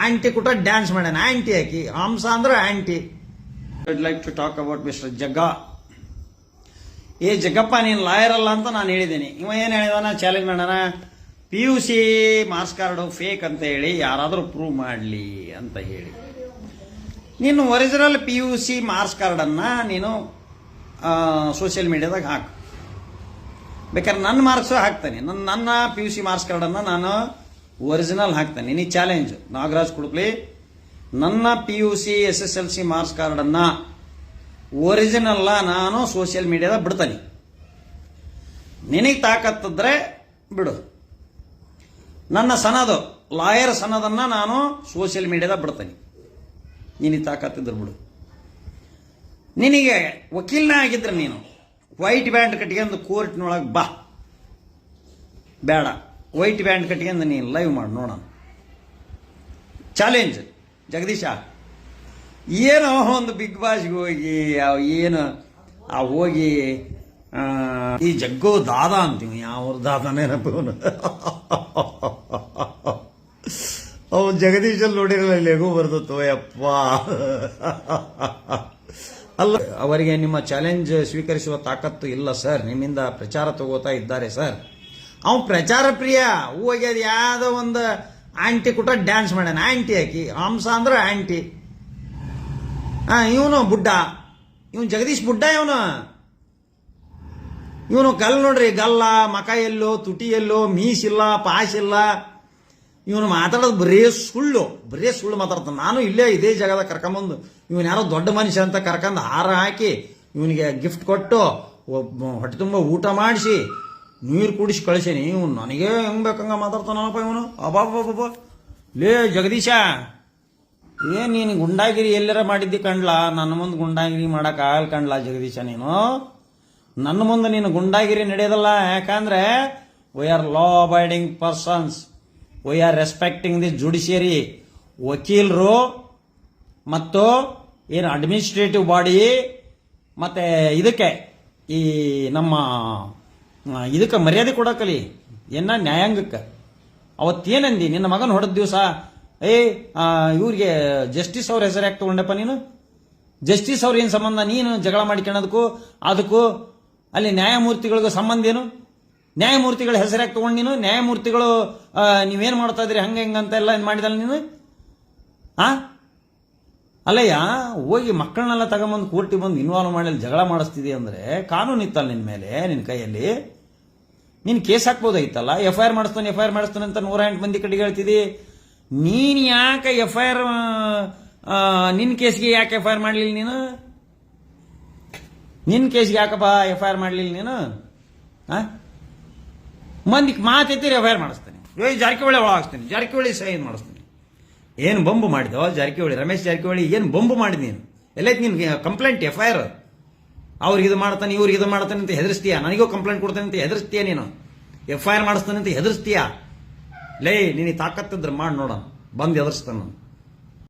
Aunty ಕೂಟ dance ಮಾಡ್ಯಾನ. Aunty ಹಾಕಿ ಹಂಸ ಅಂದ್ರೆ aunty. I'd like to talk about mister Jagga. Jaggappa ನೀನು ಲಾಯರ್ ಅಲ್ಲ ಅಂತ ನಾನು ಹೇಳಿದ್ದೀನಿ. ಇವ ಏನು ಹೇಳಿದಾನ, ಚಾಲೆಂಜ್ ಮಾಡೋಣ, PUC ಮಾರ್ಕ್ಸ್ ಕಾರ್ಡು ಫೇಕ್ ಅಂತ ಹೇಳಿ ಯಾರಾದರೂ ಪ್ರೂವ್ ಮಾಡಲಿ ಅಂತ ಹೇಳಿ. ನೀನು ಒರಿಜಿನಲ್ PUC ಮಾರ್ಕ್ಸ್ ಕಾರ್ಡನ್ನು ನೀನು ಸೋಷಿಯಲ್ ಮೀಡಿಯಾದಾಗ ಹಾಕು. ಬೇಕಾದ್ರೆ ನನ್ನ ಮಾರ್ಕ್ಸು ಹಾಕ್ತಾನೆ. ನನ್ನ PUC ಮಾರ್ಕ್ಸ್ ಕಾರ್ಡನ್ನು ನಾನು ಒರಿಜಿನಲ್ ಹಾಕ್ತಾನೆ. ನೀನು ಚಾಲೆಂಜ್ ನಾಗರಾಜ್ ಕುಡುಕ್ಲಿ, ನನ್ನ PUC SSLC ಮಾರ್ಕ್ಸ್ ಕಾರ್ಡನ್ನು ಒರಿಜಿನಲ್ಲ ನಾನು ಸೋಷಿಯಲ್ ಮೀಡಿಯಾದಾಗ ಬಿಡ್ತಾನೆ. ನಿನಗೆ ತಾಕತ್ತಿದ್ರೆ ಬಿಡು. ನನ್ನ ಸನದು ಲಾಯರ್ ಸನದನ್ನು ನಾನು ಸೋಷಿಯಲ್ ಮೀಡಿಯಾದಾಗ ಬಿಡ್ತಾನೆ. ನಿನಗೆ ತಾಕತ್ತಿದ್ರೆ ಬಿಡು. ನಿನಗೆ ವಕೀಲನ ಆಗಿದ್ರೆ ನೀನು ವೈಟ್ ಬ್ಯಾಂಡ್ ಕಟ್ಕೊಂಡು ಕೋರ್ಟ್ನೊಳಗೆ ಬಾ. ಬೇಡ, ವೈಟ್ ಬ್ಯಾಂಡ್ ಕಟ್ಕೊಂಡು ನೀನು ಲೈವ್ ಮಾಡಿ ನೋಡೋಣ. ಚಾಲೆಂಜ್ ಜಗದೀಶ. ಏನೋ ಒಂದು ಬಿಗ್ ಬಾಸ್ಗೆ ಹೋಗಿ ಏನು ಹೋಗಿ ಈ ಜಗ್ಗೋ ದಾದ ಅಂತೀವಿ. ಯಾವ ದಾದನೇನಪ್ಪ ಅವನು. ಅವನು ಜಗದೀಶಲ್ಲಿ ನೋಡಿರಲ್ಲ, ಲೆಗು ಬರ್ದತ್ತು ಯಪ್ಪ. ಅಲ್ಲ, ಅವರಿಗೆ ನಿಮ್ಮ ಚಾಲೆಂಜ್ ಸ್ವೀಕರಿಸುವ ತಾಕತ್ತು ಇಲ್ಲ ಸರ್. ನಿಮ್ಮಿಂದ ಪ್ರಚಾರ ತಗೋತಾ ಇದ್ದಾರೆ ಸರ್. ಅವನು ಪ್ರಚಾರ ಪ್ರಿಯ. ಹೋಗಿ ಅದು ಯಾವುದೋ ಒಂದು ಆಂಟಿ ಕೂಟ ಡ್ಯಾನ್ಸ್ ಮಾಡ್ಯಾನ. ಆಂಟಿ ಹಾಕಿ ಹಂಸ ಅಂದ್ರೆ ಆಂಟಿ. ಇವನು ಬುಡ್ಡ, ಇವನು ಜಗದೀಶ್ ಬುಡ್ಡ. ಇವನು ಗಲ್ ನೋಡ್ರಿ, ಗಲ್ಲ, ಮಕ ಎಲ್ಲೋ, ತುಟಿ ಎಲ್ಲೋ, ಮೀಸಿಲ್ಲ, ಪಾಸಿಲ್ಲ. ಇವನು ಮಾತಾಡೋದು ಬರೇ ಸುಳ್ಳು ಮಾತಾಡ್ತಾನೆ. ನಾನು ಇಲ್ಲೇ ಇದೇ ಜಾಗದಾಗ ಕರ್ಕೊಂಬಂದು ಇವನು ಯಾರೋ ದೊಡ್ಡ ಮನುಷ್ಯ ಅಂತ ಕರ್ಕೊಂಡು ಹಾರ ಹಾಕಿ ಇವನಿಗೆ ಗಿಫ್ಟ್ ಕೊಟ್ಟು ಹೊಟ್ಟೆ ತುಂಬ ಊಟ ಮಾಡಿಸಿ ನೀರು ಕುಡಿಸಿ ಕಳಿಸೀನಿ. ಇವನು ನನಗೆ ಹೆಂಗ್ ಬೇಕಂಗ ಮಾತಾಡ್ತಾನಪ್ಪ ಇವನು. ಅಬ್ಬಬ್ಬಬ್ಬ. ಲೇ ಜಗದೀಶ, ಏನ್ ನೀನು ಗುಂಡಾಗಿರಿ ಎಲ್ಲರ ಮಾಡಿದ್ದಿ ಕಂಡ್ಲಾ? ನನ್ನ ಮುಂದೆ ಗುಂಡಾಗಿರಿ ಮಾಡೋಕ್ಕಾಗಲ್ಲ ಕಂಡ್ಲಾ ಜಗದೀಶ. ನೀನು ನನ್ನ ಮುಂದೆ ನೀನು ಗುಂಡಾಗಿರಿ ನಡೆಯೋದಲ್ಲ. ಯಾಕಂದ್ರೆ we are law abiding persons, we are respecting the judiciary. ವಕೀಲರು ಮತ್ತು ಏನು ಅಡ್ಮಿನಿಸ್ಟ್ರೇಟಿವ್ ಬಾಡಿ ಮತ್ತೆ ಇದಕ್ಕೆ ಈ ನಮ್ಮ ಇದಕ್ಕೆ ಮರ್ಯಾದೆ ಕೊಡಕಲಿ. ಏನ ನ್ಯಾಯಾಂಗಕ್ಕೆ ಅವತ್ತೇನಂದಿ? ನಿನ್ನ ಮಗನ ಹೊಡೆದ ದಿವಸ ಇವ್ರಿಗೆ ಜಸ್ಟಿಸ್ ಅವ್ರ ಹೆಸರು ಯಾಕೆ ತಗೊಂಡಪ್ಪ ನೀನು? ಜಸ್ಟಿಸ್ ಅವ್ರ ಏನು ಸಂಬಂಧ? ನೀನು ಜಗಳ ಮಾಡಿಕೊಳ್ಳೋದಕ್ಕೂ ಅದಕ್ಕೂ ಅಲ್ಲಿ ನ್ಯಾಯಮೂರ್ತಿಗಳಿಗೂ ಸಂಬಂಧ ಏನು? ನ್ಯಾಯಮೂರ್ತಿಗಳ ಹೆಸರು ಯಾಕೆ ತಗೊಂಡು ನೀನು? ನ್ಯಾಯಮೂರ್ತಿಗಳು ನೀವೇನು ಮಾಡ್ತಾ ಇದ್ರಿ ಹಂಗೆ ಹೆಂಗಂತ ಎಲ್ಲ ಮಾಡಿದಲ್ಲ ನೀನು. ಅಲ್ಲಯ್ಯ, ಹೋಗಿ ಮಕ್ಕಳನ್ನೆಲ್ಲ ತಗೊಂಬಂದು ಕೋರ್ಟಿಗೆ ಬಂದು ಇನ್ವಾಲ್ವ್ ಮಾಡಿ ಜಗಳ ಮಾಡಿಸ್ತಿದ್ದಿ ಅಂದ್ರೆ ಕಾನೂನು ಇತ್ತಲ್ಲ ನಿನ್ನ ಮೇಲೆ, ನಿನ್ನ ಕೈಯಲ್ಲಿ. ನೀನು ಕೇಸ್ ಹಾಕ್ಬೋದಾಗಿತ್ತಲ್ಲ. FIR ಮಾಡಿಸ್ತಾನೆ ಅಂತ 108 ಮಂದಿ ಕಡೆಗೆ ಹೇಳ್ತಿದ್ದಿ. ನೀನು ಯಾಕೆ FIR, ನಿನ್ನ ಕೇಸ್ಗೆ ಯಾಕೆ FIR ಮಾಡಲಿಲ್ಲ ನೀನು? ನಿನ್ನ ಕೇಸ್ಗೆ ಯಾಕಪ್ಪ FIR ಮಾಡಲಿಲ್ಲ ನೀನು? ಮಂದಿ ಮಾತೆತ್ತೀರಿ FIR ಮಾಡಿಸ್ತಾನೆ. ಜಾರಕಿಹೊಳಿ ಒಳಗಾಗ್ತಾನೆ, ಜಾರಕಿಹೊಳಿ ಸಹಿ ಮಾಡಿಸ್ತಾನೆ. ಏನು ಬಂಬು ಮಾಡಿದೋ ಜಾರಕಿಹೊಳಿ, ರಮೇಶ್ ಜಾರಕಿಹೊಳಿ ಏನು ಬಂಬು ಮಾಡಿದ್ ನೀನು? ಎಲ್ಲೈತಿ ನಿನ್ಗೆ ಕಂಪ್ಲೇಂಟ್? FIR ಅವ್ರಿಗೆ ಇದು ಮಾಡ್ತಾನೆ, ಇವ್ರಿಗೆ ಇದು ಮಾಡ್ತಾನೆ ಅಂತ ಹೆದರ್ಸ್ತೀಯ. ನನಗೂ ಕಂಪ್ಲೇಂಟ್ ಕೊಡ್ತಾನೆ ಅಂತ ಹೆದರ್ಸ್ತೀಯ ನೀನು. FIR ಮಾಡಿಸ್ತಾನೆ ಅಂತ ಹೆದರ್ಸ್ತೀಯ. ಲೇ, ನೀನು ತಾಕತ್ತಿದ್ರೆ ಮಾಡಿ ನೋಡೋಣ, ಬಂದು ಎದುರಿಸ್ತಾನೆ.